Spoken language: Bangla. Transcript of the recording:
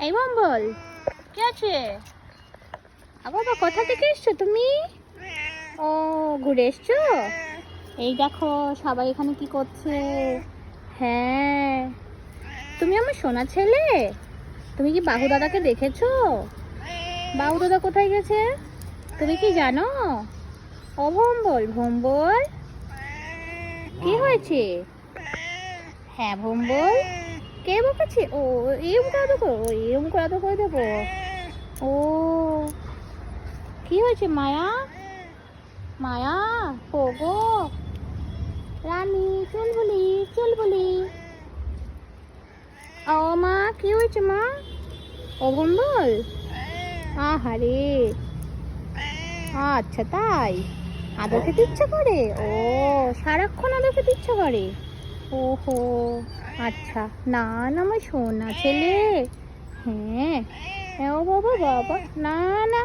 এই বল কে আছে? বাবা কোথা থেকে এসছো তুমি? ও ঘুরে এসছো? এই দেখো সবাই এখানে কি করছে। হ্যাঁ, তুমি আমার সোনা ছেলে। তুমি কি বাহু দাদাকে দেখেছো? বাহু দাদা কোথায় গেছে তুমি কি জানো? ও ভম্বল ভম্বল, কি হয়েছে? হ্যাঁ ভম্বল, কে বকেছে? ও এরম করে আদর করো, এরম করে আদর করে দেবো। ও কি হয়েছে মায়া? মায়া পোগো রানী চুলবুলি চুলবুলি। ও মা, কি হয়েছে মা? ও ভম্বল, আহারে, আচ্ছা তাই, আদর খেতে ইচ্ছা করে? ও সারাক্ষণ আদর খেতে ইচ্ছা করে? ওহো আচ্ছা, না না আমার সোনা ছেলে। হ্যাঁ, ও বাবা বাবা, না না